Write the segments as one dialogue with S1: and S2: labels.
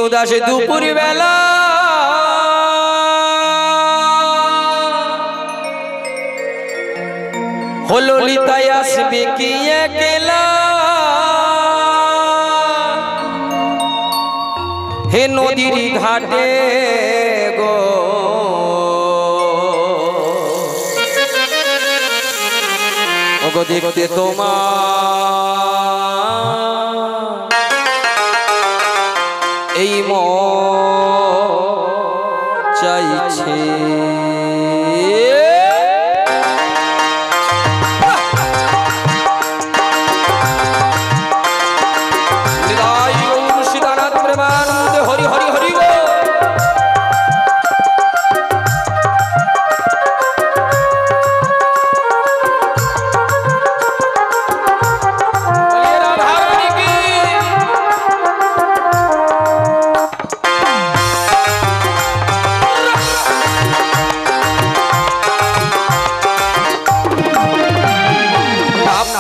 S1: উদাস দুপুর বেলা হলো লিতায় আসবে কি একলা হে নদীর ঘাটে গো ওগো দেখতে তোমার এই মন চাইছে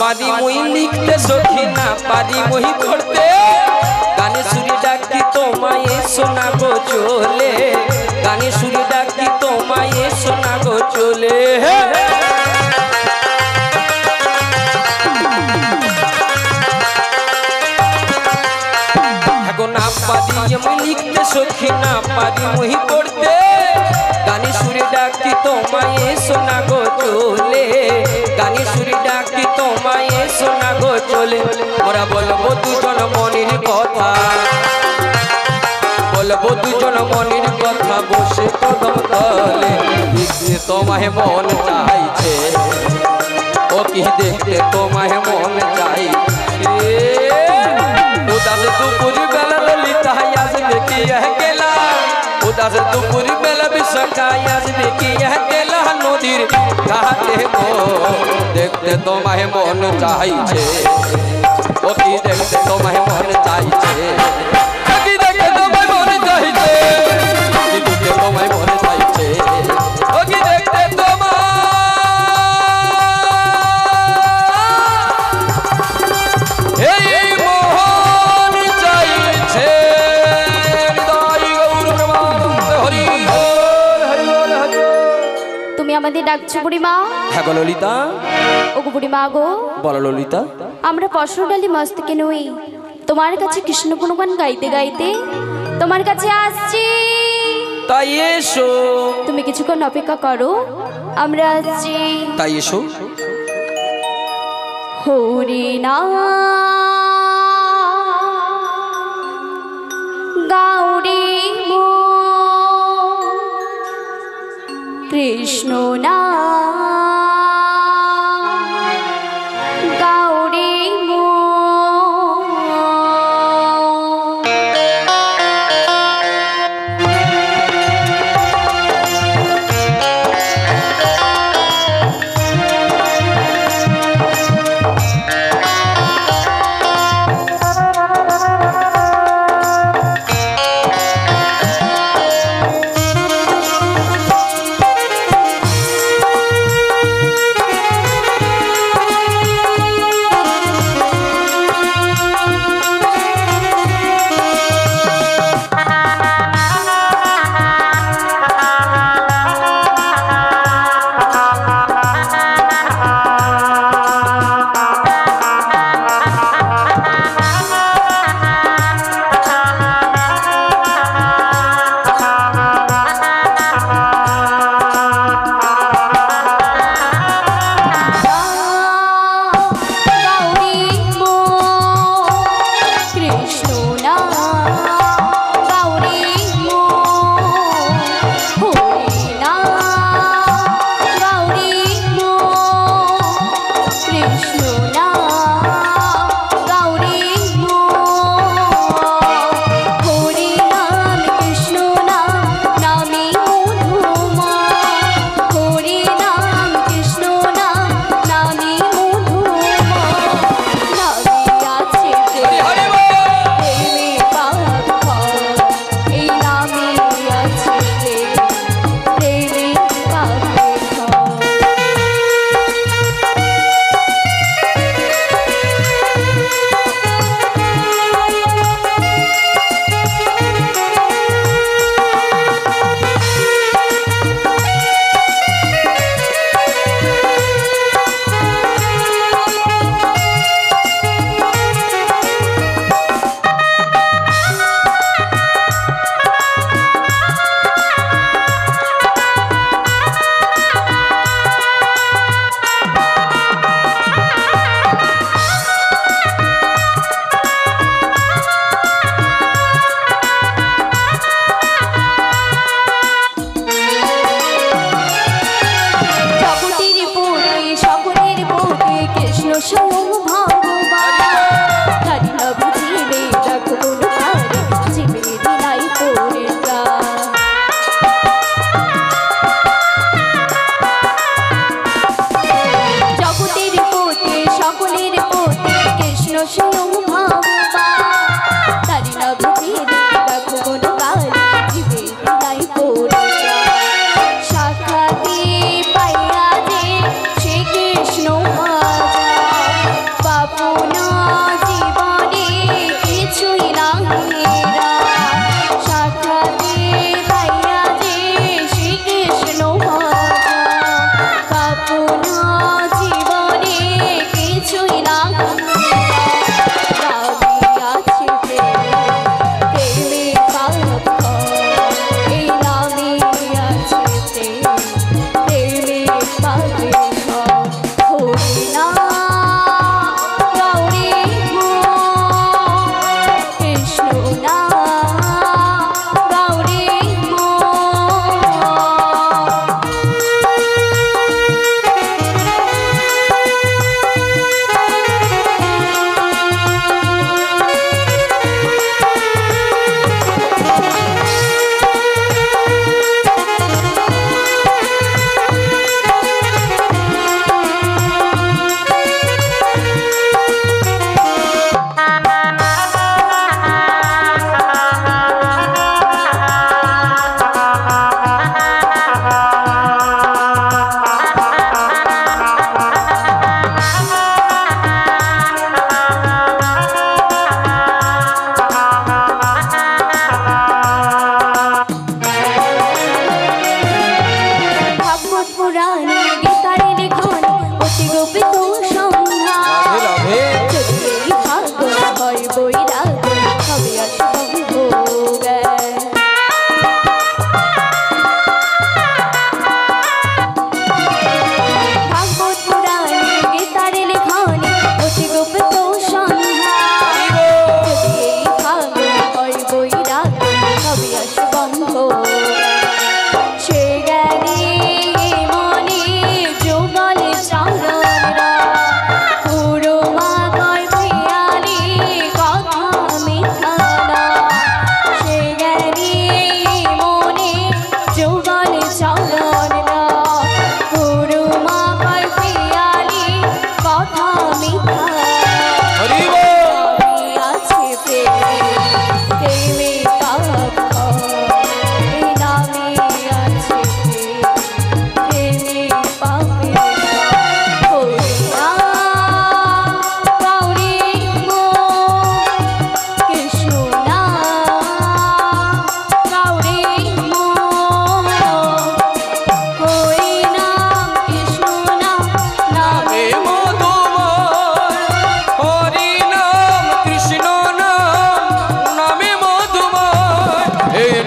S1: পারি মই লিখতে সখী না পারি মই করতে গানে সুরে ডাকি তোমায় শোনা গো চলে গানে সুরে ডাকি তোমায় শোনা গো চলে এখন না পারি মই লিখতে সখী না পারি মই করতে গানে সুরে ডাকি তোমায় শোনা গো চলে গানে সুরে ডাকি তোমায় শোনা গো চলে মোরা বলবো দুজন মনের কথা বলবো দুজন মনের কথা বসে কদম তলে দেখতে তোমায় মন চাইছে ও কি দেখতে তোমায় মন চাইছে উদাস দুপুর বেলা ললিতা আসবে কি একলা উদাস দুপুর বেলা বিশাখায় আসবে কি একলা নদীর ঘাটে গো দেখতে তোমায় মন চাইছে ও কি দেখতে তোমায় মন চাইছে কি দেখতে তোমায় মন চাইছে কি দেখতে তোমায় মন চাইছে ও কি দেখতে তোমায় এই মন চাইছে
S2: তুমি আমাদের ডাকছো বুড়িমা?
S1: হ্যাঁ গো ললিতা।
S2: ওগো বুড়িমা গো।
S1: বলো ললিতা।
S2: আমরা পশুডালি মস্তকে নই, তোমার কাছে কৃষ্ণ গুণগান গাইতে গাইতে তোমার কাছে আসছি।
S1: তাই এসো।
S2: তুমি কিছুক্ষণ অপেক্ষা করো, আমরা আসছি।
S1: তাই এসো।
S2: হরি না গৌরী কৃষ্ণ না গৌরী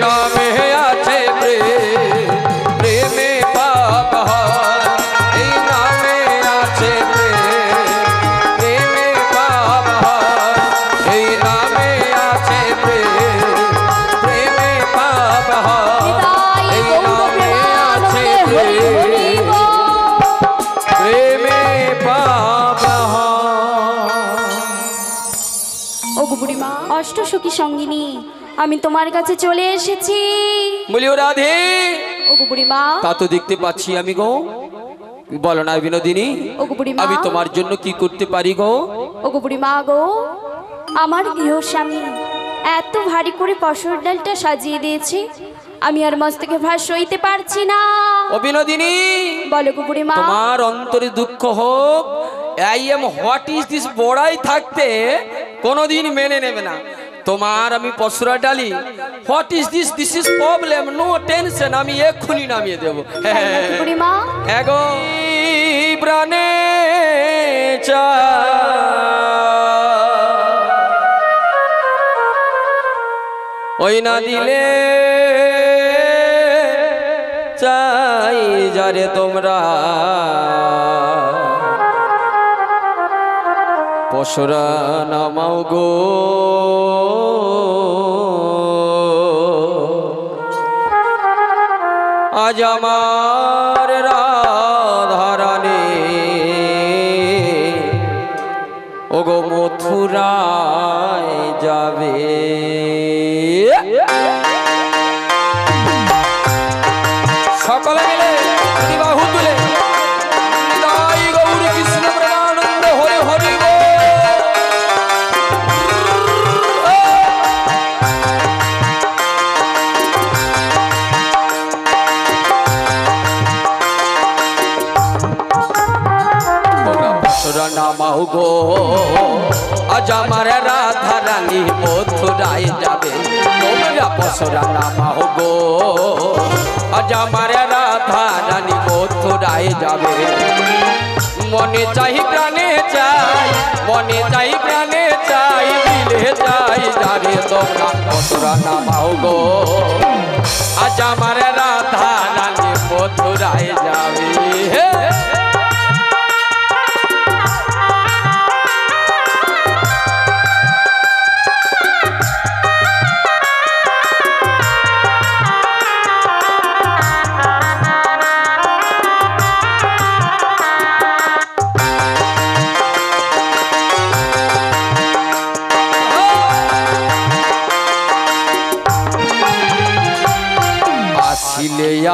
S1: নামে আছে প্রেম, প্রেমে পাপ হয়। এই নামে আছে প্রেম, প্রেমে পাপ হয়। এই নামে আছে প্রেম, প্রেমে পাপ হয়। এই নামে আছে প্রেম, প্রেমে পাপ হয়।
S2: ও বুড়িমা, অষ্টসখী সঙ্গিনী, আমি তোমার কাছে চলে এসেছি।
S1: বলিও রাধে।
S2: ও বুড়িমা,
S1: তা তো দেখতে পাচ্ছি আমি গো। বলো না বিনোদিনী,
S2: ও বুড়িমা,
S1: আমি তোমার জন্য কি করতে পারি গো?
S2: ও বুড়িমা গো, আমার গৃহস্বামী এত ভারী করে পশুর ডালটা সাজিয়ে দিয়েছে, আমি আর মস্তকে ভার সইতে পারছি না।
S1: ও বিনোদিনী,
S2: বলো গো বুড়িমা।
S1: তোমার অন্তরে দুঃখ হোক, I am what is this বড়াই থাকতে কোনোদিন মেনে নেবে না। তোমার আমি পশুরা ডালি, what is this, this is problem, no tension, আমি এক্ষুনি নামিয়ে দেবো।
S2: তাই নাকি বুড়িমা?
S1: এগো প্রাণে ওই না দিলে চাই যারে তোমরা, পশুরা নামাও গো। আজ আমার রাধারানী ওগো মথুরায় যাবে। সকলে মিলে বাহু তুলে নিতাই গৌর কৃষ্ণ প্রেমানন্দ হরে হরি বল। নামাও গো, আজ আমার রাধা রানী মথুরায় যাবে। তোমরা পশুরা নামাও গো, আজ আমার রাধা রানী মথুরায় যাবে। মনে চাই প্রাণে চাই, মনে চাই প্রাণে চাই, দিলে চাই যারে তোমরা পশুরা নামাও গো, আজ আমার রাধা রানী মথুরায় যাবে।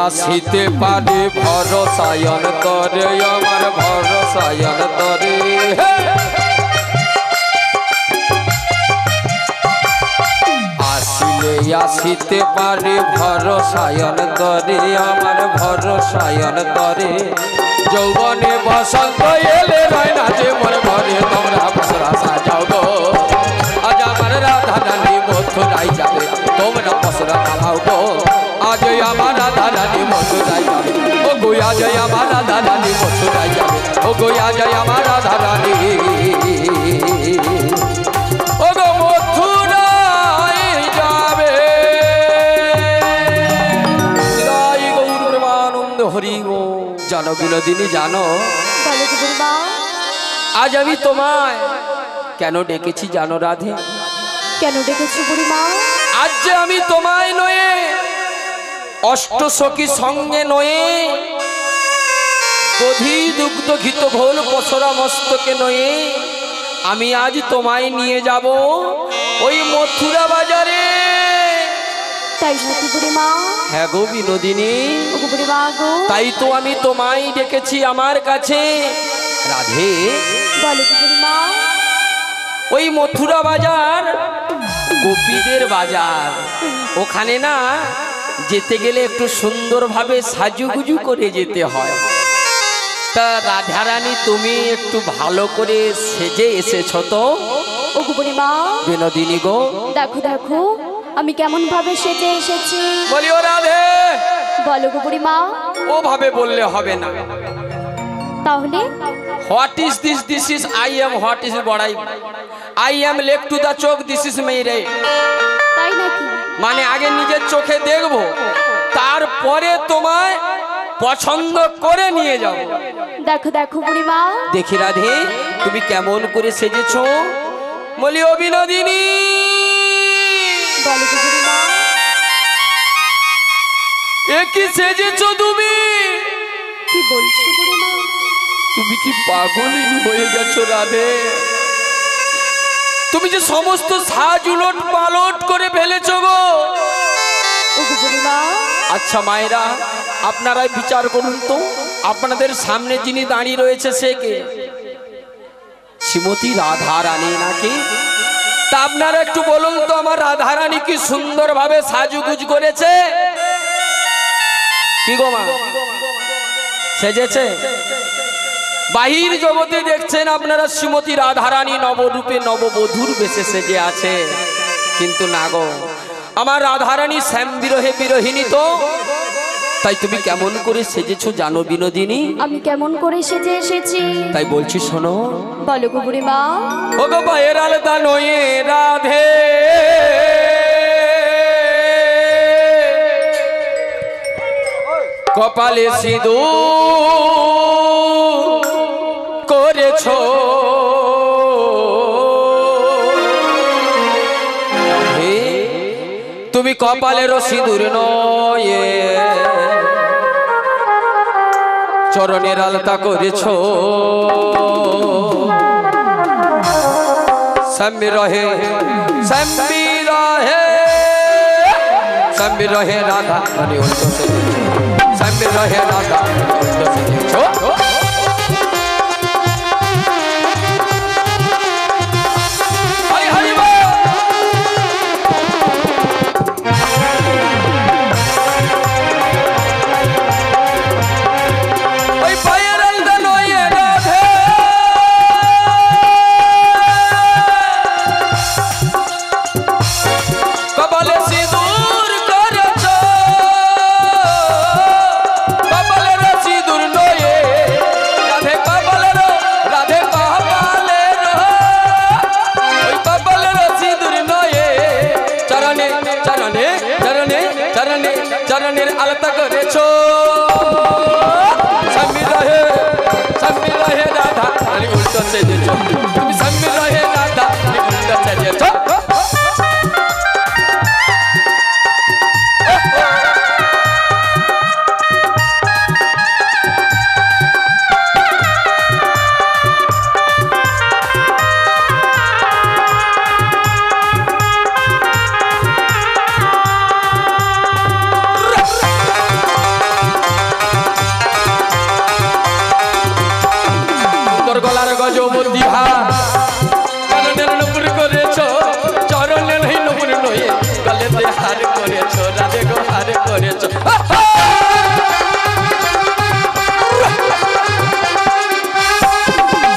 S1: আসিতে পারে ভরসায়ন তরে, আমার ভরসায়ন তরে। আসিলে আসিতে পারে ভরসায়ন তরে, আমার ভরসায়ন তরে। যৌবনে বসন্ত এলে রয় না যে মন ভরে, তোমরা পশুরা সাজাও গো, আজ আমার রাধা রানী মথুরায় যাবে। তোমরা পশুরা নামাও গো, আজ আমার রাধা রানী মথুরায় যাবে। ও গো আজ আমার রাধা রানী মথুরায় যাবে। ও গো আজ আমার রাধা রানী, ও গো মথুরায় যাবে। জয় গৌর প্রেমানন্দ হরি গো। জানো বিনোদিনী, জানো আজ আমি তোমায় কেন ডেকেছি জানো রাধে?
S2: কেন ডেকেছি বুড়িমা?
S1: আজ যে আমি তোমায় নয়ে, অষ্টসখী সঙ্গে নয়ে, দধি দুগ্ধ ঘিত ঘোল পসরা মস্তকে নয়ে, আমি আজ তোমায় নিয়ে যাব ওই মথুরা বাজারে।
S2: তাই নাকি বুড়িমা?
S1: হ্যাঁ গো বিনোদিনী,
S2: বুড়িমা গো,
S1: তাই তো আমি তোমায় ডেকেছি আমার কাছে। রাধে,
S2: বলো বুড়িমা।
S1: ওই মথুরা বাজার গোপীদের বাজার, ওখানে না যেতে গেলে একটু সুন্দরভাবে সাজুগুজু করে যেতে হয়। তা রাধারানী তুমি একটু ভালো করে সেজে এসেছো তো?
S2: ও বুড়িমা,
S1: বিনোদিনী গো,
S2: দেখো দেখো আমি কেমন ভাবে সেজে এসেছি।
S1: বলিও রাধে।
S2: বলো গো বুড়িমা।
S1: ও ভাবে বললে হবে না।
S2: তাহলে
S1: what is this, this is I am, what is বড়াই, I am leg to the চোখ, দিস ইজ মেরে।
S2: তাই নাকি?
S1: মানে আগে নিজের চোখে দেখবো, তারপরে তোমায় পছন্দ করে নিয়ে যাব।
S2: দেখো দেখো বুড়িমা।
S1: দেখি রাধে তুমি কেমন করে সেজেছো। বলি ও বিনোদিনী,
S2: বলো গো বুড়িমা।
S1: এ কি সেজেছো তুমি?
S2: কি বলছো বুড়িমা?
S1: তুমি কি পাগলিনী হয়ে গেছো রাধে? তুমি যে সমস্ত সাজ উলট পালট করে ফেলেছো গো।
S2: ওগো বুড়িমা।
S1: আচ্ছা মায়েরা, আপনারাই বিচার করুন তো, আপনাদের সামনে যিনি দাঁড়িয়ে রয়েছে সে কে? শ্রীমতী রাধা রানী নাকি? তা আপনারা একটু বলুন তো, আমার রাধা রানী কি সুন্দরভাবে সাজুগুজ করেছে? কি গো মা, সেজেছে? বাহির জগতে দেখছেন আপনারা শ্রীমতী রাধা রানী নবরূপে নববধূর বেশে সেজে আছে, কিন্তু না গো, আমার রাধা রানী শ্যাম বিরহে বিরহিনী তো। তাই তুমি কেমন করে সেজেছো জানো বিনোদিনী?
S2: আমি কেমন করে সেজে এসেছি
S1: তাই বলছি শোনো।
S2: বলো গো বুড়িমা।
S1: ও গো পায়ের আলতা নয়ে রাধে, কপালে সিঁদুর করেছো, তুমি কপালেরও সিঁদুর নয়ে চরণের আলতা করেছো। শ্যামী রহে শ্যামী রহে শ্যামী রহে রাধা রানী উল্টো সেজেছো, শ্যামী রহে রাধা উল্টো সেজেছো। হরি হরি বল। চরণের আলতা করেছো, শ্যামী রহে রাধা রানী উল্টো সেজেছো, তুমি শ্যামী রহে রাধা রানী উল্টো সেজেছো। গলার গজবন্দি হার চরণের নপুর করেছো, চরণের নপুর নয়ে গলেতে হার করেছো, রাধে গো হার করেছো।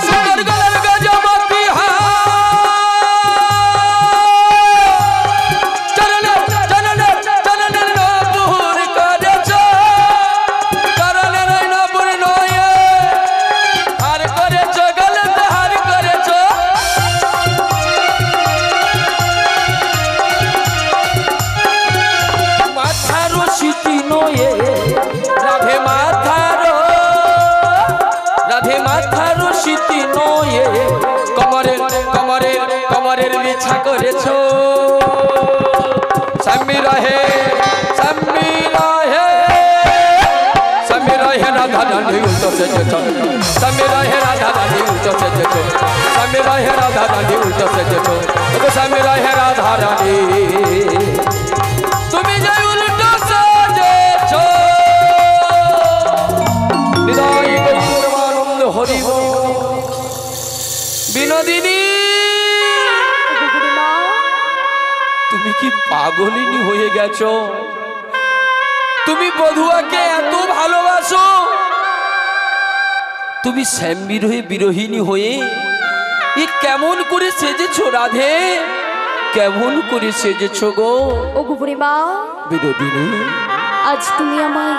S1: সুন্দর গলার গজবন্দি হার চরণের নপুর করেছো, চরণের নপুর নয়ে হার করেছো, গলতে হার করেছো। মাথারও সিটি নয়ে রাধে মাথারও সিটি নয়ে কমরের বিছা করেছো, শ্যামী রহে রাধা রানী উল্টো সেজেছো, শ্যামী রহে রাধা রানী উল্টো সেজেছো, শ্যামী রহে রাধা রানী উল্টো সেজেছো, শ্যামী রহে রাধা রানী তুমি যে উল্টো সেজেছো। হৃদয় গৌরবানন্দ হরি বল। বিনোদিনী, তুমি কি পাগলিনী হয়ে গেছো? তুমি বধুয়াকে এত ভালোবাসো, তুমি শ্যাম বিরহে বিরহিনী হয়ে এ কেমন করে সেজেছো রাধে? কেমন করে সেজেছো গো?
S2: ও বুড়িমা।
S1: বিনোদিনী,
S2: আজ তুমি আমায়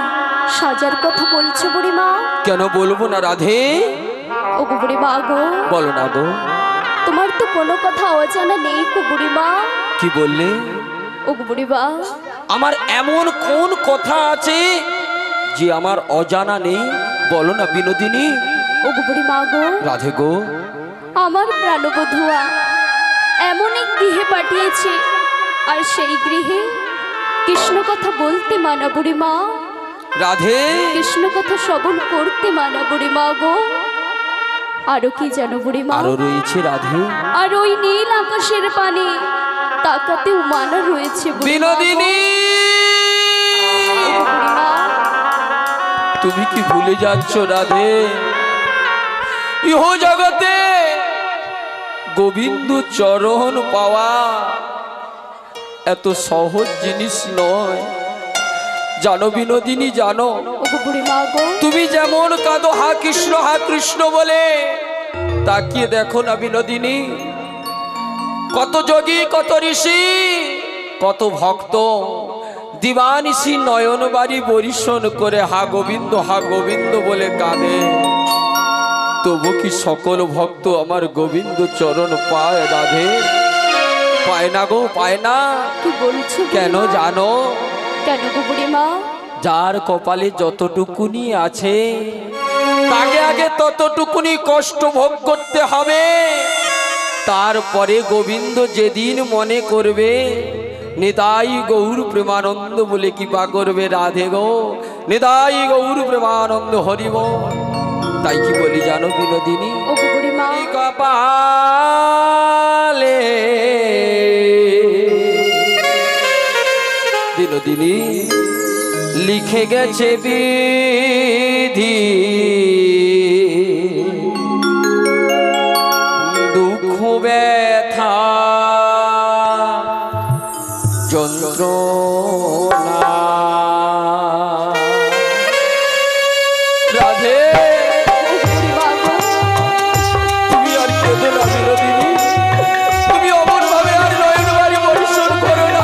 S2: সাজার কথা বলছো বুড়িমা?
S1: কেন বলবো না রাধে?
S2: ও বুড়িমা গো,
S1: বলো না গো।
S2: তোমার তো কোনো কথা অজানা নেই গো বুড়িমা।
S1: কি বললে?
S2: ও ওগো বুড়িমা,
S1: আমার এমন কোন কথা আছে যে আমার অজানা নেই? বলো না বিনোদিনী।
S2: ওগো বুড়িমা গো,
S1: রাধে গো,
S2: আমার প্রাণবধূয়া এমন এক গৃহে পাঠিয়েছে, আর সেই গৃহে কৃষ্ণ কথা বলতে মানা বুড়িমা,
S1: রাধে
S2: কৃষ্ণ কথা শ্রবণ করতে মানা বুড়িমা গো। আরো কি জানো বুড়িমা?
S1: আরো রয়েছে রাধে,
S2: আর ওই নীল আকাশের পানে তাকাতেও মানা রয়েছে বুড়িমা গো।
S1: বিনোদিনী
S2: ওগো বুড়িমা,
S1: তুমি কি ভুলে যাচ্ছ রাধে? ইহ জগতে গোবিন্দ চরণ পাওয়া এত সহজ জিনিস নয়, জানো বিনোদিনী জানো?
S2: ওগো বুড়িমা গো,
S1: তুমি যেমন কাঁদো হা কৃষ্ণ বলে, তাকিয়ে দেখো না বিনোদিনী, কত যোগী, কত ঋষি, কত ভক্ত দিবানিশি নয়ন বাড়ি বরিশন করে হা গোবিন্দ বলে কাঁদে। তবু কি সকল ভক্ত আমার গোবিন্দ চরণ পায় রাধে? পায় না গো, পায় না।
S2: কি বলছো?
S1: কেন জানো?
S2: কেন গো বুড়িমা?
S1: যার কপালে যতটুকুনি আছে তাকে আগে ততটুকুনি কষ্ট ভোগ করতে হবে, তারপরে গোবিন্দ যেদিন মনে করবে নিতাই গৌর প্রেমানন্দ বলে কৃপা করবে রাধে গো, নিতাই গৌর প্রেমানন্দ হরিব। তাই কি বলি জানো বিনোদিনী?
S2: ওগো বুড়িমা,
S1: কপালে বিনোদিনী লিখে গেছে বিধি, দুঃখ ব্যথা যন্ত্রণা। রাধে তুমি আর কেঁদো না বিনোদিনী, তুমি অমর ভাবে আর নয়ন বাড়ি পরিশ্রম করো না।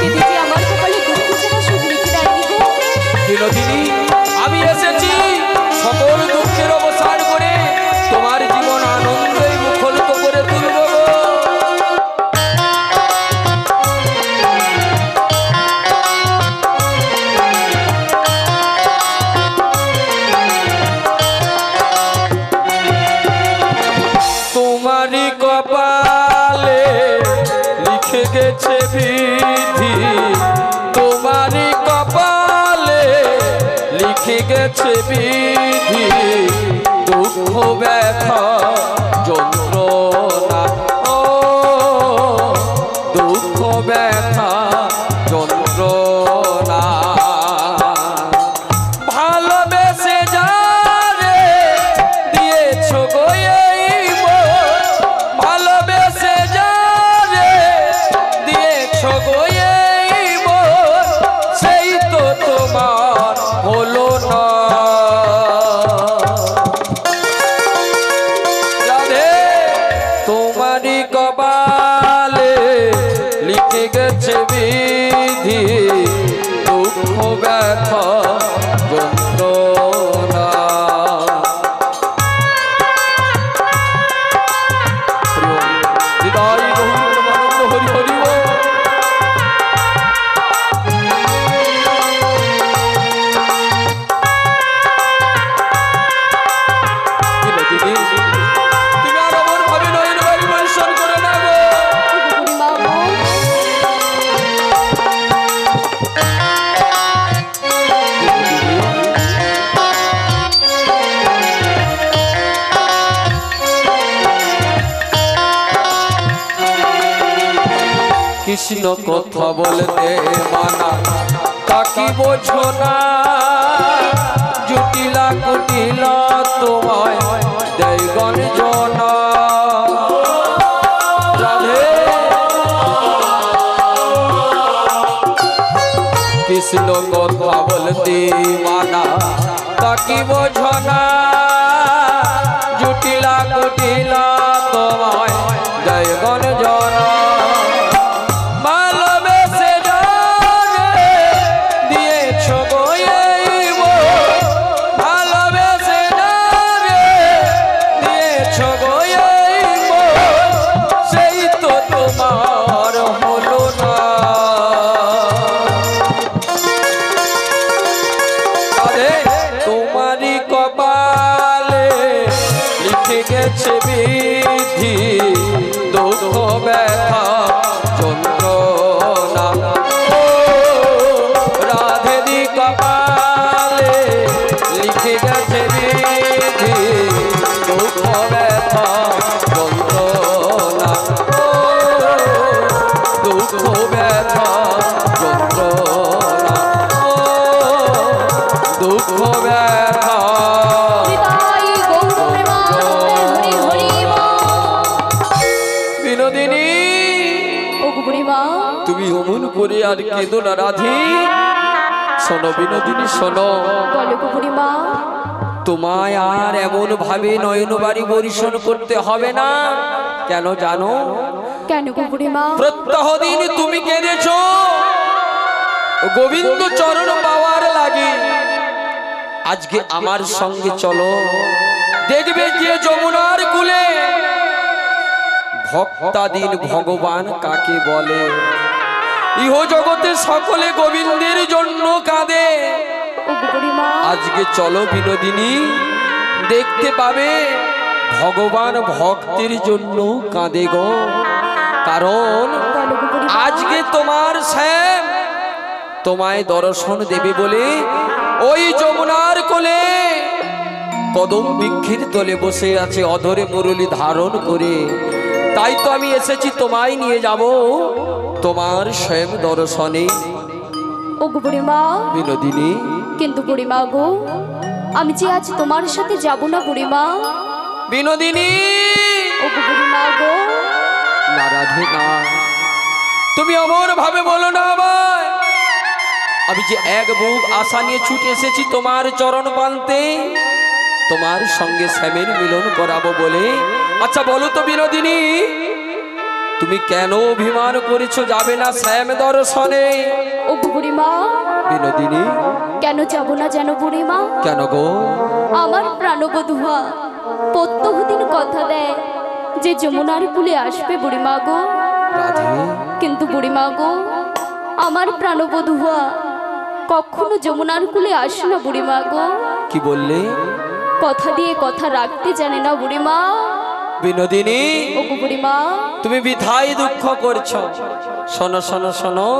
S2: দিদি যে আমার কপালে দুঃখ ছাড়া সুখ লিখে দেয়নি গো।
S1: বিনোদিনী আমি এসেছি সকল দুঃখের অবসান করে তোমার জীবন আনন্দে মুখরিত করে তুলব। তোমারই কপালে লিখে গেছে বিধি, তোমারই কপালে লিখে গেছে বিধি, দুঃখ ব্যথা যন্ত্রণা, ও দুঃখ ব্যথা যন্ত্রণা। ভালোবেসে যারে দিয়েছ গো এই মন, ভালোবেসে যারে দিয়েছ গো এই মন, সেই তো তোমার হলো না। রাধে তোমারই কপালে লিখে গেছে বিধি, দুঃখ ব্যথা যন্ত্রণা। হৃদয় গৌর প্রেমানন্দ হরি হরি বল। বিনোদিনী তুমি আর অমর ভাবে নয়ন বাড়ি পরিশ্রম করে না গো।
S2: ওগো বুড়িমা গো,
S1: কৃষ্ণ কথা বলতে মানা তাকি বোঝো না, জুটিলা কুটিলা তোমায় দেয় গঞ্জনা। রাধে কৃষ্ণ কথা বলতে মানা তাকি বোঝো না, জুটিলা কুটিলা তোমায় দেয় গঞ্জনা। ভালোবেসে যারে দিয়েছ গো এই মন, ভালোবেসে যারে দিয়েছ গো এই মন, সেই তো তোমার হলো না। আর কেঁদো না রাধি। শোনো বিনোদিনী শোনো,
S2: বলো গো বুড়িমা।
S1: তোমায় আর এমন ভাবে নয়নবাড়ি বরিশন করতে হবে না। কেন জানো?
S2: কেন গো বুড়িমা?
S1: প্রত্যহ দিন তুমি কেঁদেছো গোবিন্দ চরণ পাওয়ার লাগে। আজকে আমার সঙ্গে চলো, দেখবে যে যমুনার কূলে ভক্তাধীন ভগবান কাকে বলে। ইহ জগতে সকলে গোবিন্দের জন্য কাঁদে।
S2: ও গো বুড়িমা,
S1: আজকে চলো বিনোদিনী, দেখতে পাবে ভগবান ভক্তের জন্য কাঁদে গো। কারণ
S2: বলো গো বুড়িমা।
S1: আজকে তোমার শ্যাম তোমায় দর্শন দেবে বলে ওই যমুনার কোলে কদম বৃক্ষের তলে বসে আছে অধরে মুরলি ধারণ করে। তাই তো আমি এসেছি তোমায় নিয়ে যাব তোমার স্বয়ং দর্শনে।
S2: ও গো বুড়িমা,
S1: বিনোদিনী,
S2: কিন্তু বুড়িমা গো, আমি যে আজ তোমার সাথে যাব না বুড়িমা।
S1: বিনোদিনী,
S2: ও গো বুড়িমা গো।
S1: না রাধে না, তুমি অমর ভাবে বলো না আমায়। আমি যে এক বুক আশা নিয়ে ছুটে এসেছি তোমার চরণ পান্তে, তোমার সঙ্গে শ্যামের মিলন করাবো বলে। আচ্ছা বলো তো বিনোদিনী, তুমি কেন অভিমান করেছো যাবে না শ্যাম দর্শনে?
S2: ও গো বুড়িমা,
S1: বিনোদিনী,
S2: কেন যাব না জানো বুড়িমা?
S1: কেন গো?
S2: আমার প্রাণবধূয়া প্রত্যহদিন কথা দেয় যে যমুনার কূলে আসবে বুড়িমা গো।
S1: রাধে,
S2: কিন্তু বুড়িমা গো, আমার প্রাণবধূয়া কখনো যমুনার কূলে আসে না বুড়িমা গো।
S1: কি বললে?
S2: কথা দিয়ে কথা রাখতে জানে না বুড়িমা।
S1: বিনোদিনী,
S2: ও গো বুড়িমা,
S1: তুমি বৃথাই দুঃখ করছো। শোনো শোনো শোনো,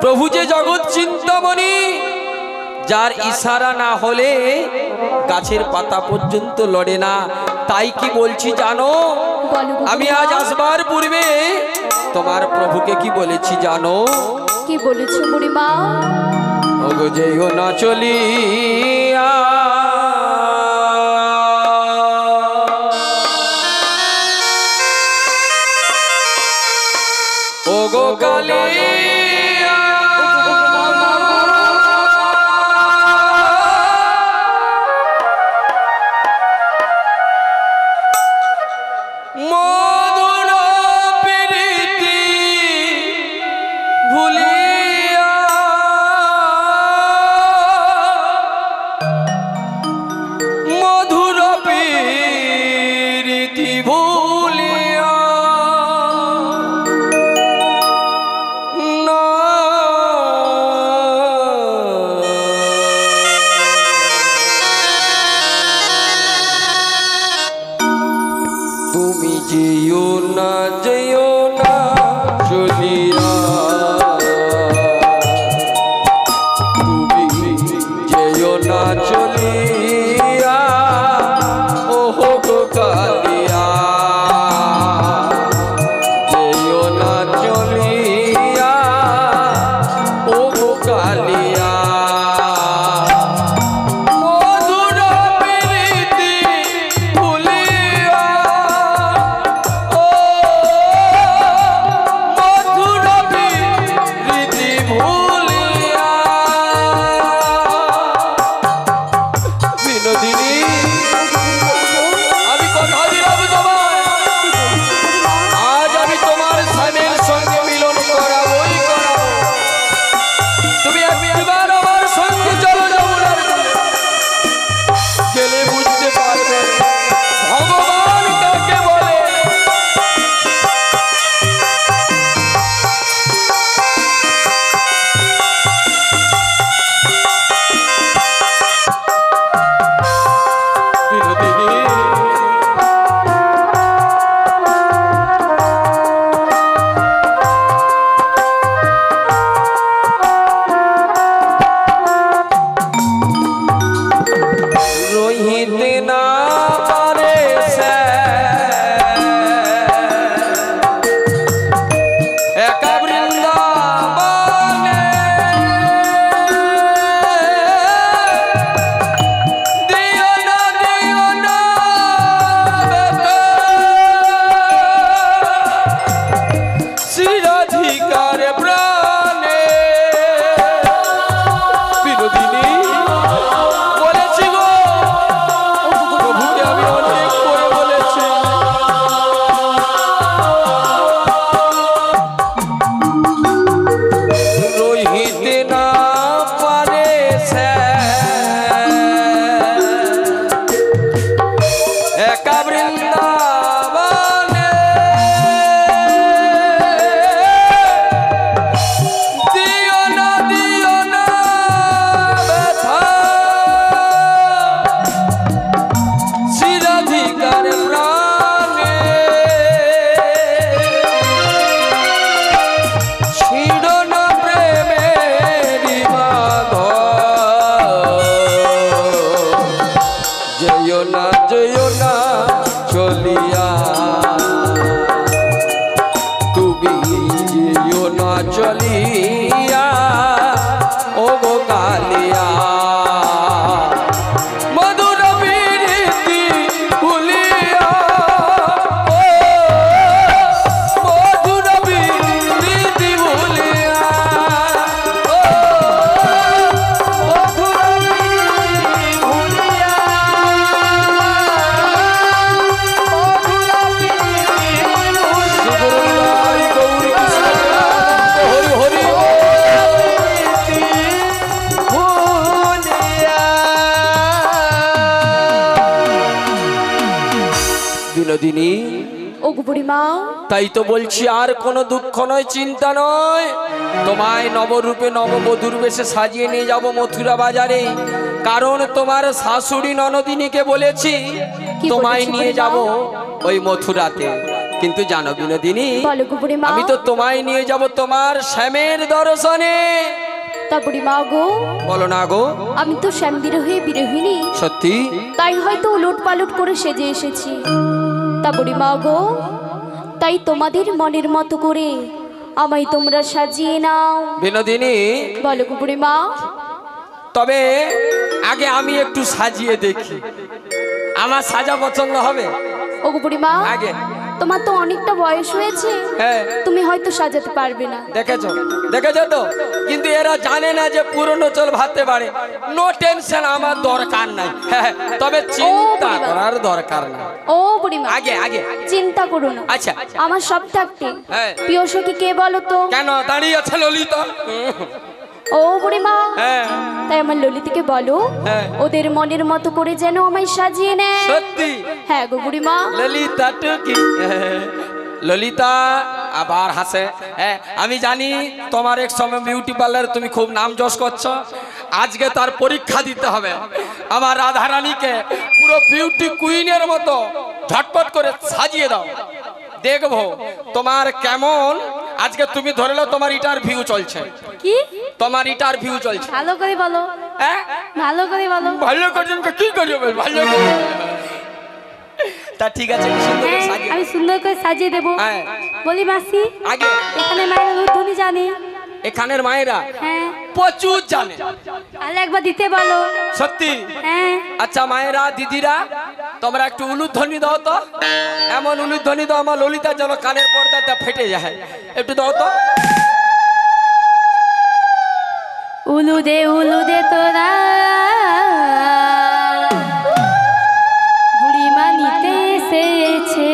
S1: প্রভু যে জগৎ চিন্তামণি, যার ইশারা না হলে গাছের পাতা পর্যন্ত লড়ে না। তাই কি বলছি জানো?
S2: বলো গো
S1: আমি
S2: বুড়িমা।
S1: আজ আসবার পূর্বে তোমার প্রভুকে কি বলেছি জানো?
S2: কি বলেছো বুড়িমা?
S1: ওগো যেও না চলিয়া, ওগো কালিয়া, মধুর প্রীতি ভুলিয়া, মধুর প্রীতি ভুলিয়া না, তুমি যেও না যেও না চলিয়া, তুমি যেও না চলিয়া, ওহো গো কালিয়া, যেও না চলিয়া, ও গো কালিয়া। মধুর প্রীতি ভুলিয়া, ও মধুর প্রীতি ভুলিয়া। বিনোদিনী, আমি কথা দিলাম তোমায়, আজ আমি তোমার স্বামীর সঙ্গে মিলন করাবোই করাবো। তুমি একবার আমার সঙ্গে চলো যমুনার কূলে, গেলে বুঝতে পারবে ভগবান কাকে বলে। বিনোদিনী, প্রাণে বিনোদিনী বলেছি গো প্রভুকে আমি অনেক করে বলেছি রহিতে না পারে একা বৃন্দাবনে দিও না ব্যথা চিরাধিকার প্রাণে ছিড় না প্রেমেরি বাঁধন যেও না চলিয়া তুমি যেও না চলিয়া ও গো কালিয়া মধুর প্রীতি ভুলিয়া ও মধুর প্রীতি ভুলিয়া ও মধুর প্রীতি ভুলিয়া বিনোদিনী
S2: ও বুড়িমা
S1: তাই তো বলছি আর কোনো দুঃখ নয় চিন্তা নয় তোমায় নবরূপে নববধূর বেশে সাজিয়ে নিয়ে যাব মথুরা বাজারে কারণ তোমার শাশুড়ি ননদিনীকে বলেছি তোমায় নিয়ে যাব ওই মথুরাতে কিন্তু জানো বিনোদিনী
S2: বলো গো বুড়িমা
S1: আমি তো তোমায় নিয়ে যাব তোমার শ্যামের দর্শনে
S2: তা বুড়িমা গো
S1: বলো না গো
S2: আমি তো শ্যাম বিরহে বিরহিনী
S1: সত্যি
S2: তাই হয়তো উলট পালট করে সেজে এসেছি তা বুড়িমা গো তাই তোমাদের মনের মতো করে আমায় তোমরা সাজিয়ে নাও
S1: বিনোদিনী
S2: বলো গো বুড়িমা
S1: তবে আগে আমি একটু সাজিয়ে দেখি আমার সাজা পছন্দ হবে
S2: ও গো বুড়িমা
S1: আগে
S2: তোমার তো অনেকটা বয়স হয়েছে
S1: হ্যাঁ
S2: তুমি হয়তো সাজাতে পারবে না
S1: দেখেছো তো কিন্তু এরা জানে না যে পুরনো চল ভাবতে পারে নো টেনশন আমার দরকার নাই হ্যাঁ তবে চিন্তা
S2: বুড়িমা।
S1: করার দরকার নাই
S2: ও বুড়িমা
S1: আগে
S2: চিন্তা করো না
S1: আচ্ছা
S2: আমার সব থাকতে
S1: হ্যাঁ।
S2: প্রিয় সখী কে বলো তো
S1: কেন দাঁড়িয়ে আছে ললিতা
S2: ও বুড়িমা
S1: হ্যাঁ
S2: তাই আমার ললিতাকে বলো
S1: হ্যাঁ।
S2: ওদের মনের মতো করে যেন আমায় সাজিয়ে নেয়
S1: সত্যি
S2: হ্যাঁ গো বুড়িমা
S1: ললিতা টুকি ললিতা আবার হাসে হ্যাঁ আমি জানি তোমার এক সময় বিউটি পার্লার তুমি খুব নাম যশ করছো আজকে তার পরীক্ষা দিতে হবে আমার রাধারানীকে পুরো বিউটি কুইনের মতো ঝটপট করে সাজিয়ে দাও দেখবো তোমার কেমন আজকে তুমি ধরে নাও তোমার ইন্টারভিউ চলছে
S2: কি
S1: তোমার ইন্টারভিউ চলছে
S2: ভালো করে বলো
S1: হ্যাঁ
S2: ভালো করে বলো
S1: ভালো করছেন কি করিও ভালো করে তা ঠিক আছে কি সুন্দর করে
S2: হ্যাঁ,
S1: সাজিয়ে
S2: আমি সুন্দর করে সাজিয়ে দেবো
S1: হ্যাঁ
S2: বলি মাসি
S1: আগে
S2: এখানে মায়ের উদ্ধনি জানে
S1: এখানের মায়েরা
S2: হ্যাঁ
S1: প্রচুর জানে
S2: তাহলে একবার দিতে বলো
S1: সত্যি
S2: হ্যাঁ
S1: আচ্ছা মায়েরা দিদিরা তোমরা একটু উলুধ্বনি দাও তো এমন উলুধ্বনি দাও আমার ললিতা যেন কানের পর্দাটা ফেটে যায় একটু দাও তো
S2: উলুদে তোরা বুড়িমা নিতে এসেছে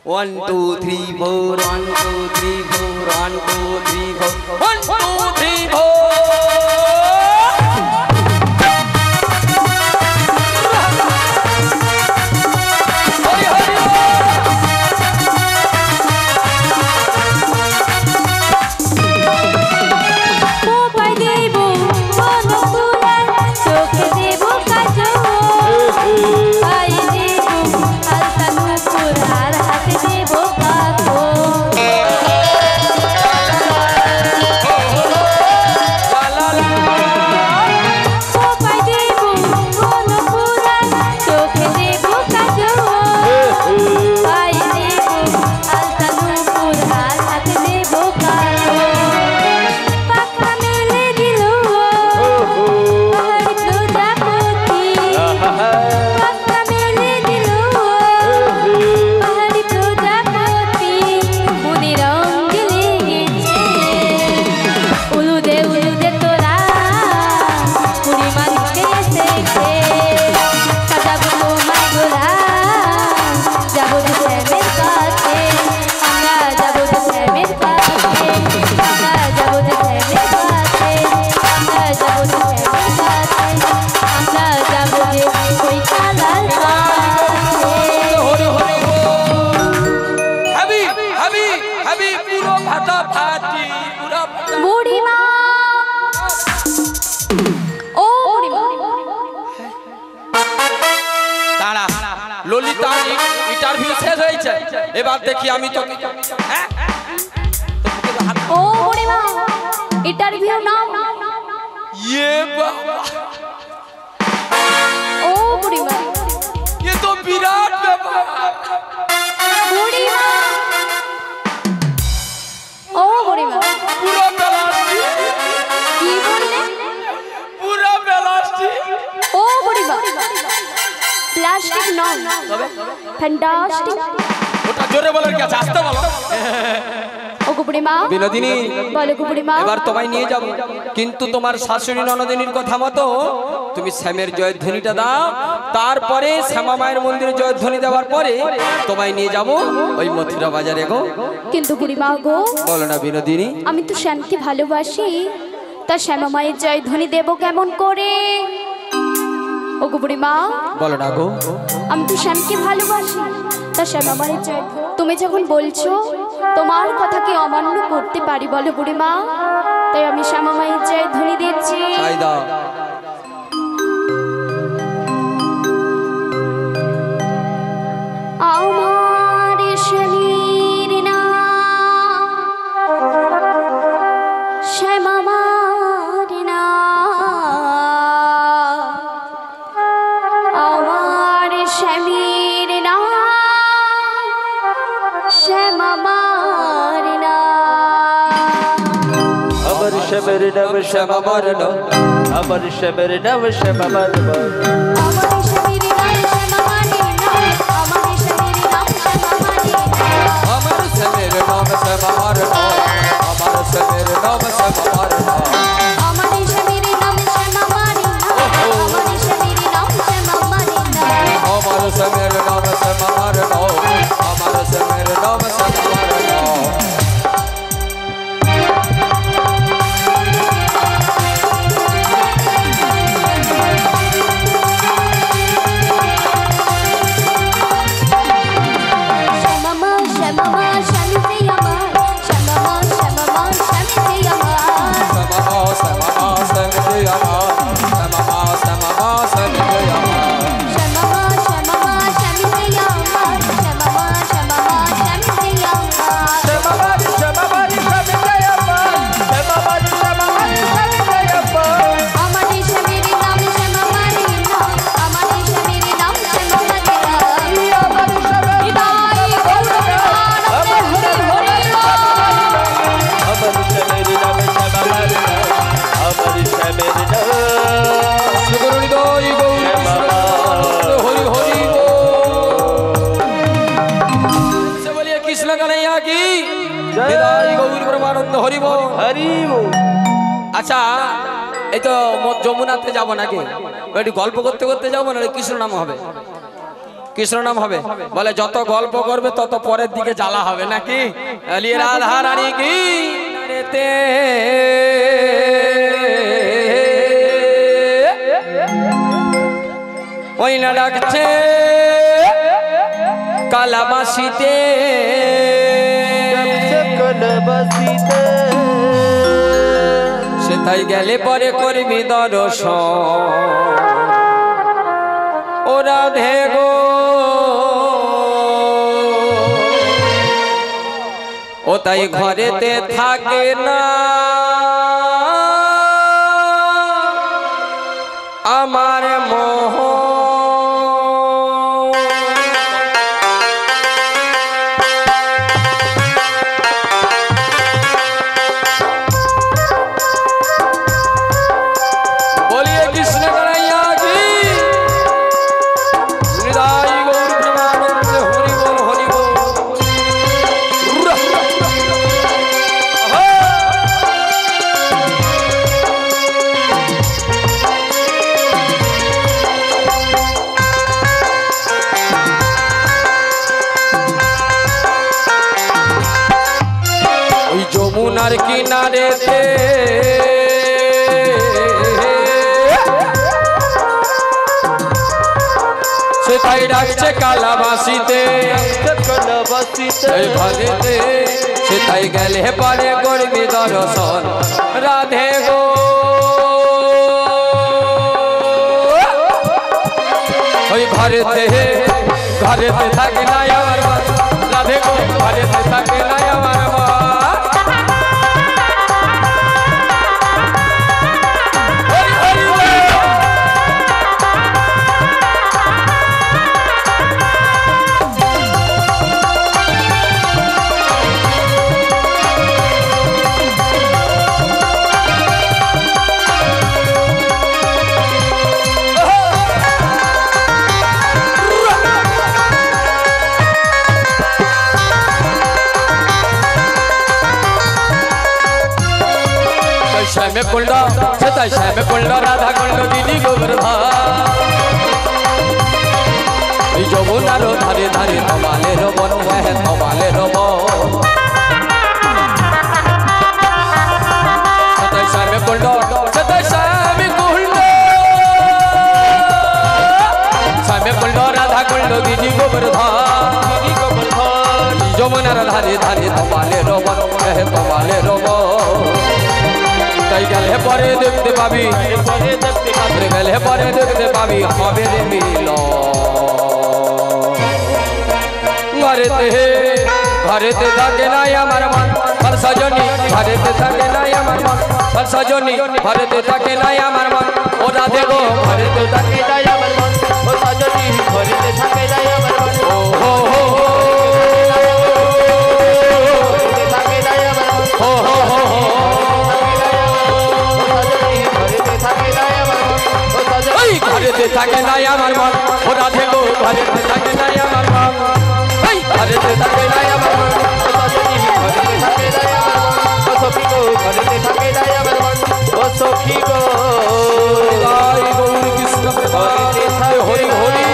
S1: 1 2 3 4 1 2 3 4 1 2 3 4 1 2 3 4 এবার দেখি আমি তো
S2: ও বুড়িমা ইন্টারভিউ নাও
S1: ये बाबा
S2: ও বুড়িমা
S1: ये तो विराट बाबा
S2: বুড়িমা ও বুড়িমা
S1: पूरा प्लास्टिक
S2: কি বললে
S1: पूरा प्लास्टिक
S2: ও বুড়িমা প্লাস্টিক নাও ফ্যান্টাস্টিক
S1: ওটা জোরে বলার কি আছে আস্তে বলো
S2: ও বুড়িমা
S1: বিনোদিনী
S2: বলো বুড়িমা
S1: এবার তোমায় নিয়ে যাব কিন্তু তোমার শাশুড়ি ননদিনীর কথা মতো তুমি শ্যামের জয়ধ্বনিটা দাও তারপরে শ্যামা মায়ের মন্দিরে জয়ধ্বনি দেওয়ার পরে তোমায় নিয়ে যাব ওই মথুরা বাজারে গো
S2: কিন্তু বুড়িমা গো
S1: বলো না বিনোদিনী
S2: আমি তো শ্যামকে ভালোবাসি তা শ্যামা মায়ের জয়ধ্বনি দেব কেমন করে ও বুড়িমা
S1: বলো না গো
S2: আমি তো শ্যামকে ভালোবাসি তা শ্যামা মায়ের জয়ধ্বনি তুমি যখন বলছো তোমার কথাকে অমান্য করতে পারি বলো বুড়িমা তাই আমি শ্যামা মায়ের জয়ধ্বনি দিচ্ছি
S1: তাই দাও
S2: আমার শ্যামীর নাম শ্যামা মার নাম আমার শ্যামীর নাম শ্যামা মার নাম
S3: अमर शबर नव शम मरण अमर शबर नव शम मरण
S2: আমার শ্যামীর নাম শ্যামা মার নাম আমার শ্যামীর নাম শ্যামা মার নাম
S1: আমার শ্যামের নাম শ্যামা মার নাম আমার শ্যামের নাম শ্যামা মার নাম
S2: আমার শ্যামীর নাম শ্যামা মার নাম আমার শ্যামীর নাম শ্যামা মার নাম
S1: আমার শ্যামের নাম শ্যামা মার নাম আমার শ্যামের নাম শ্যামা মার নাম আচ্ছা এই তো যমুনাতে যাবো নাকি একটু গল্প করতে করতে যাবো না কৃষ্ণ নাম হবে কৃষ্ণ নাম হবে বলে যত গল্প করবে তত পরের দিকে জ্বালা হবে নাকি আলি রাধা রানী কি তে ওই না ডাকছে কালাবাসিতে সেটাই গেলে পরে করবি দর্শন ওরা ধেগো ও তাই ঘরেতে থাকে না আমার মোহ যমুনার কিনারেতে সেটাই ডাকছে কালাবাসিতে ঘরেতে সেটাই গেলে পারে করবি দর্শন রাধে গো ওই ঘরেতে থাকে না আমার রাধে গো ঘরেতে থাকে না আমার श्यामे कुंड सता श्यामे कुंड राधा कुंड गिरी गोवर्धा যমুনার ধারে ধারে তমালের বন ওহে তমালের বন সতা শ্যামে কুণ্ড শ্যামে কুণ্ড রাধা কুণ্ড গিরি গোবর্ধা যমুনার ধারে ধারে তমালের বন ওহে তমালের বন তাই গেলে পরে দেখতে পাবি গেলে পরে দেখতে পাবি হবে রে মিল ঘরেতে থাকে নাই আমার মন আর সজনী ঘরেতে থাকে নাই আমার মন আর সজনী ঘরেতে থাকে নাই আমার মন ও রাধে গো ঘরেতে থাকে নাই আমার মন ও সজনী ঘরেতে থাকে নাই আমার মন ও হো হো থাকে নাই আমার মন ও হো হো ঘরেতে থাকে নাই আমার মন ও রাধে গো ঘরেতে থাকে নাই আমার মন ঘরেতে থাকে নাই আমার মন ও সজনী ঘরেতে থাকে নাই আমার মন ও সখী গো ঘরেতে থাকে নাই আমার মন ও সখী গো জয় গৌর কৃষ্ণ ঘরেতে থাকে হরি হরি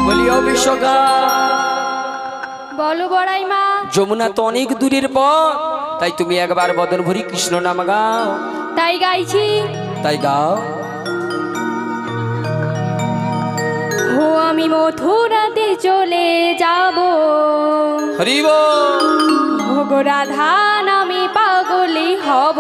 S1: বলিও বিশ্বকা
S2: বলো বড়াই মা
S1: যমুনা তো অনেক দূরের পথ তাই তুমি একবার বদন ভরি কৃষ্ণ নাম গাও
S2: তাই গাইছি
S1: তাই গাও
S2: ও আমি মথুরাতে চলে যাব
S1: হরি বল
S2: ও গো রাধা নামে পাগলি হব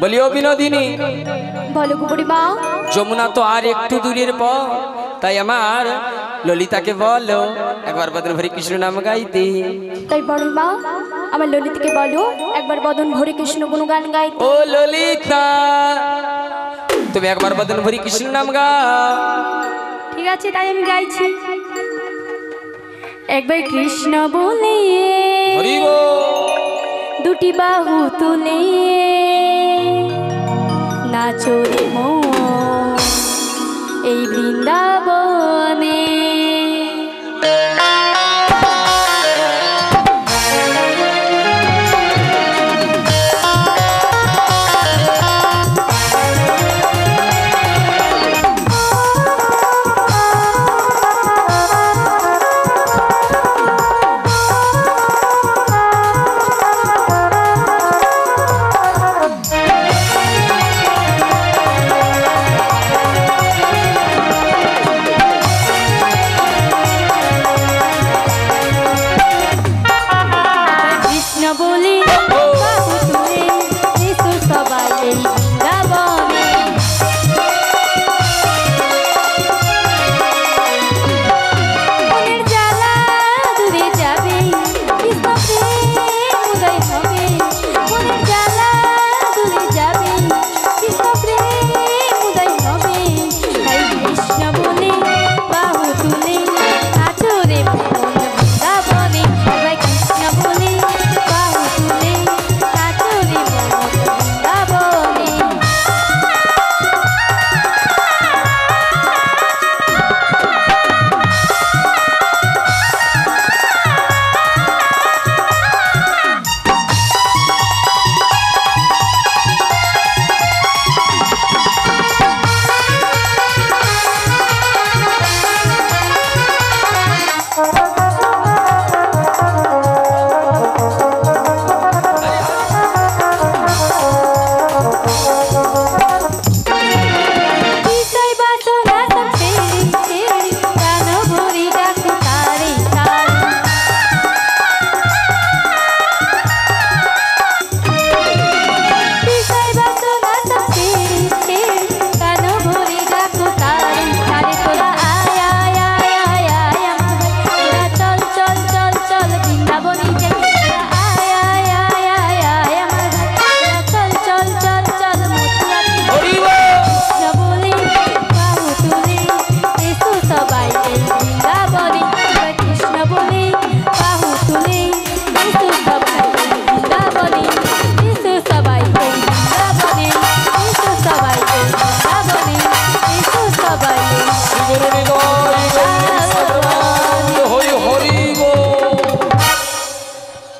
S1: বলিও বিনোদিনী,
S2: বলো গো বুড়িমা।
S1: যমুনা তো আর একটু দূরের পর, তাই আমার ললিতাকে বলো একবার বদন ভরি কৃষ্ণ নাম গাইতে।
S2: তাই বুড়িমা আমার ললিতাকে বলো একবার বদন ভরে কৃষ্ণ গুণগান গাইতে।
S1: ও ললিতা, তুমি একবার বদন ভরি কৃষ্ণ নাম গাও।
S2: ঠিক আছে, তাই আমি গাইছি। একবার কৃষ্ণ বলে
S1: হরি বল।
S2: দুটি বাহু তুলে নাচো রে মন এই বৃন্দাবনে।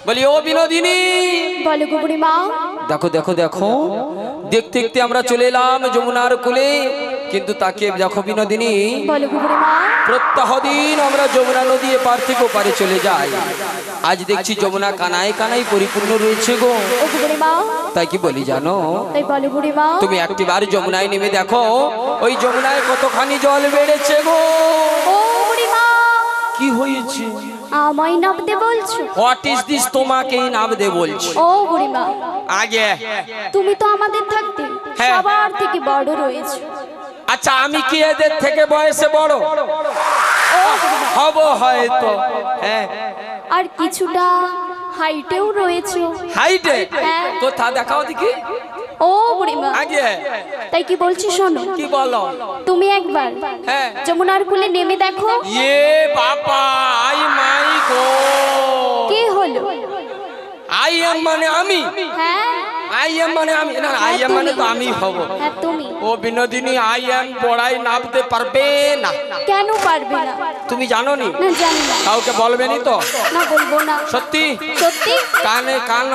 S1: বলি ও বিনোদিনী,
S2: বলো গো বুড়িমা।
S1: দেখো দেখো দেখো, দেখতে দেখতে আমরা চলে এলাম যমুনার কোলে, কিন্তু তাকে দেখো বিনোদিনী,
S2: বলো গো বুড়িমা।
S1: প্রত্যহ দিন আমরা যমুনা নদী এপার থেকে ওপারে চলে যাই, আজ দেখছি যমুনা কানায় কানায় পরিপূর্ণ রয়েছে গো।
S2: ও গো বুড়িমা,
S1: তাই কি বলি জানো,
S2: তাই বলো বুড়িমা।
S1: তুমি একটিবার যমুনায় নেমে দেখো, ওই যমুনায় কতখানি জল বেড়েছে গো।
S2: ও বুড়িমা,
S1: কি হয়েছে?
S2: আমায় নামতে বলছো?
S1: What is this? তোমাকেই নামতে বলছি।
S2: ও বুড়িমা,
S1: আগে
S2: তুমি তো আমাদের থাকতে
S1: হ্যাঁ।
S2: সবার থেকে বড় রয়েছে।
S1: আচ্ছা, আমি কি এদের থেকে বয়সে বড় হব? হয়তো হ্যাঁ,
S2: আর কিছুটা হাইটেও রয়েছে।
S1: হাইটে
S2: হ্যাঁ।
S1: কোথা দেখাও দেখি।
S2: ও বুড়িমা,
S1: আগে
S2: তাই কি বলছি শোনো।
S1: কি বলো?
S2: তুমি একবার
S1: হ্যাঁ।
S2: যমুনার কূলে নেমে দেখো।
S1: ইয়ে বাবা, আই মাই গড,
S2: কি হলো?
S1: আই এম মানে আমি,
S2: হ্যাঁ
S1: আই এম মানে আমি না, আই এম মানে তো আমি হব।
S2: হ্যাঁ তুমি।
S1: ও বিনোদিনী, আই এম পড়াই নামতে পারবে না।
S2: কেন পারবে না?
S1: তুমি জানো নি?
S2: না জানি না।
S1: কাউকে বলবে নি তো?
S2: না বলবো না।
S1: সত্যি?
S2: সত্যি?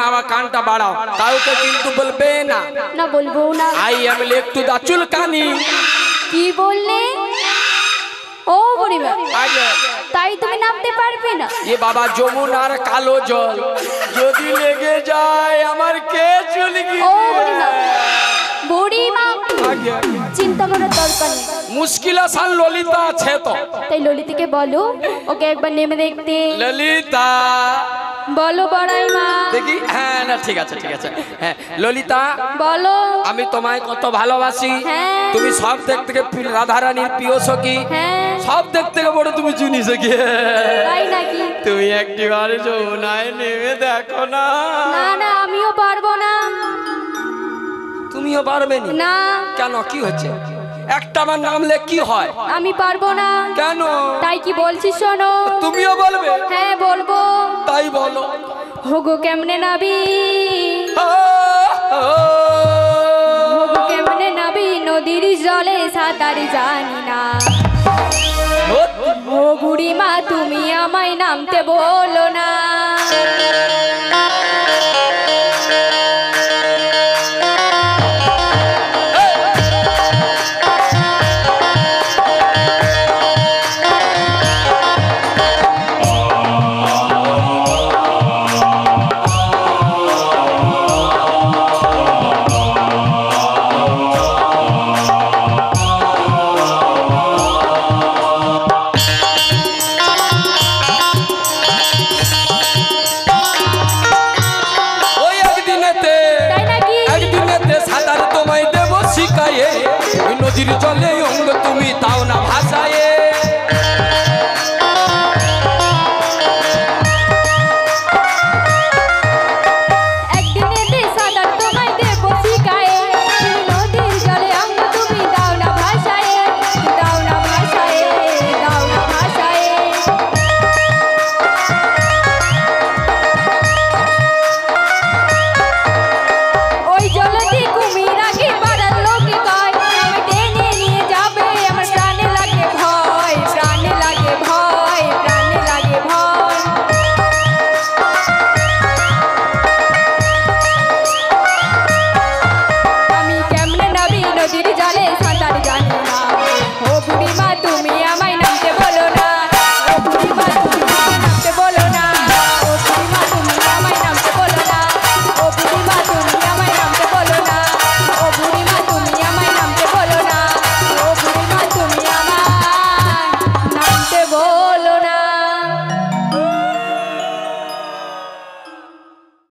S1: আমার কানটা বাড়াও, কাউকে কিন্তু বলবে না।
S2: না বলবো না।
S1: I am like to the চুলকানি।
S2: কি বললে? ও বুড়িমা,
S1: আগে
S2: তাই তুমি নামতে পারবে না?
S1: এ বাবা, যমুনার কালো জল যদি লেগে যায় আমার কে চুলকি?
S2: ও বুড়িমা, বুড়িমা
S1: আগে
S2: চিন্তা করার দরকার নেই।
S1: মুশকিল আসান ললিতা আছে তো,
S2: তাই ললিতাকে বলো ওকে একবার নেমে দেখতে।
S1: ললিতা
S2: বলো বড়াই মা।
S1: দেখি হ্যাঁ না ঠিক আছে ঠিক আছে হ্যাঁ ললিতা
S2: বলো।
S1: আমি তোমায় কত ভালোবাসি।
S2: হ্যাঁ।
S1: তুমি সব দিক থেকে রাধারানীর প্রিয় সখী।
S2: হ্যাঁ।
S1: সব দিক থেকে বড় তুমি চুনি সখী।
S2: তাই নাকি?
S1: তুমি একটিবার যমুনায় নেমে দেখো না।
S2: না না আমিও পারবো না।
S1: তুমিও পারবে
S2: না।
S1: কেন কি হচ্ছে? একটা বার নামলে কি হয়?
S2: আমি পারবো না।
S1: কেন?
S2: তাই কি বলছি শোনো।
S1: তুমিও বলবে?
S2: হ্যাঁ বলবো।
S1: তাই বলো।
S2: হোগো কেমনে নাবি,
S1: ও, ও,
S2: হোগো কেমনে নাবি, নদীর জলে সাঁতার জানি না। ও বুড়ি মা তুমি আমায় নামতে বলো না।
S1: নদীর জলে অঙ্গ তুমি তাও না